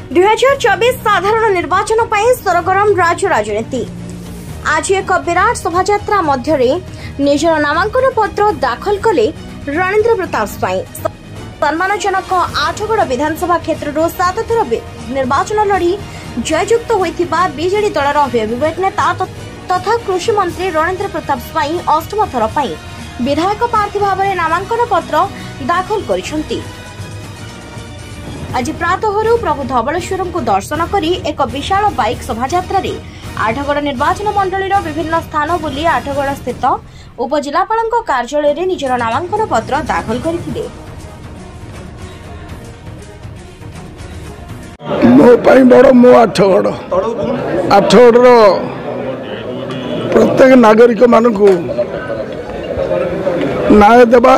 2024 साधारण निर्वाचन पर सरगरम राज्य राजनीति। आज एक विराट शोभायात्रा मध्य निजर नामांकन पत्र दाखल कले रणेंद्र प्रताप स्वाई। सम्मानजनक आठगड़ विधानसभा क्षेत्र 7 थर निर्वाचन लड़ी जययुक्त होता बीजेडी दलर हेवीवेट नेता तथा कृषि मंत्री रणेंद्र प्रताप स्वाई 8म थर पर विधायक प्रार्थी भाव में नामांकन पत्र दाखल करिसेंती। आज प्रातः प्रभु धवलेश्वर को दर्शन करी एक विशाल बाइक शोभायात्रा आठगड़ निर्वाचन मंडल विभिन्न स्थान बुली आठगड़ स्थित उपजिलापाल कार्यालय में निजर नामांकन पत्र दाखल करथिले। मो पाई बड़ मो आठगड़ प्रत्येक नागरिक मानक न्याय देवा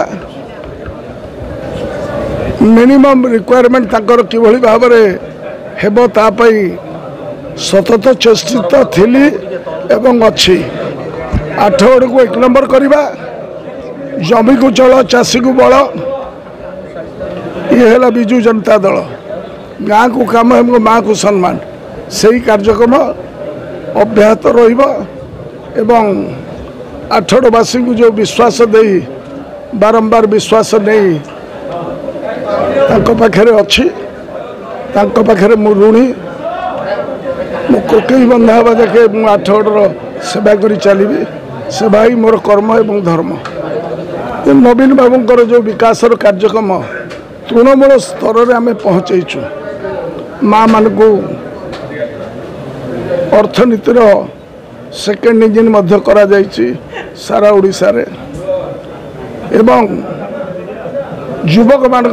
मिनिमम रिक्वायरमेंट ताकर किभली भाव हेबो तापाई सतत चेष्टित थिली एवं अच्छी। आठगड़ को 1 नंबर करवा, जमी को चल चाषी को बल, ये है बिजु जनता दल। गाँ को काम एवं माँ को सम्मान से कार्यक्रम अब्याहत एवं आठगड़वासी को जो विश्वास दे बारंबार विश्वास नहीं पाखे अच्छी पाखे मु ऋणी मु कोकई बंधा हवा देखे मु आठगड़ सेवा करी चलिए। सेवा ही मोर कर्म एवं धर्म। नवीन बाबूंकर जो विकास कार्यक्रम तृणमूल स्तर में आम पहुँचु माँ मान को अर्थनीतिर सेकेंड इंजिन करा सारा ओडिशा रे एवं युवक मान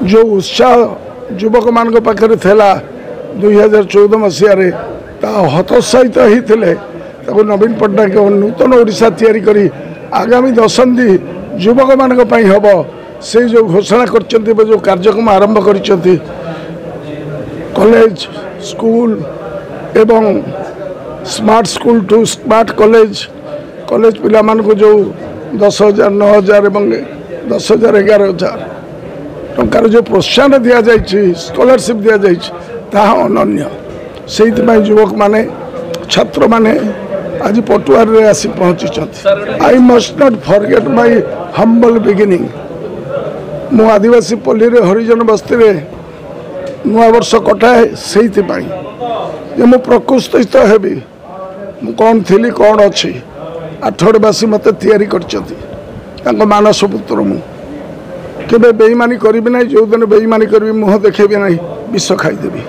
जो उत्साह युवक मान पाखे थेला 2014 मसीह हतोत्साहित होते नवीन पट्टनायक नूतन ओडिशा तैयारी करी आगामी दशंधि युवक मान हम से जो घोषणा कर जो कार्यक्रम आरंभ कर कॉलेज स्कूल एवं smart school to smart college पिला मान को जो 10,000 9,000 एवं 10,000 11,000 टंकार जो प्रोत्साहन दि जाए स्कॉलरशिप दि जाए अनन्य से युवक माने छात्र माने आज पटुआर रे आसी पहुंची। I must not forget my humble beginning. मु आदिवासी पल्ली रे हरिजन बस्ती रे नुआ वर्ष कटाए से मु प्रकृष्ट हेबी मु कौन थी कौन अच्छी आठगड़वासी मत तैयारी कर मानस पुत्र मु केबे बेईमानी करी ना जो दिन बेईमानी करी मुह देखेबी ना विष खाईदेवी।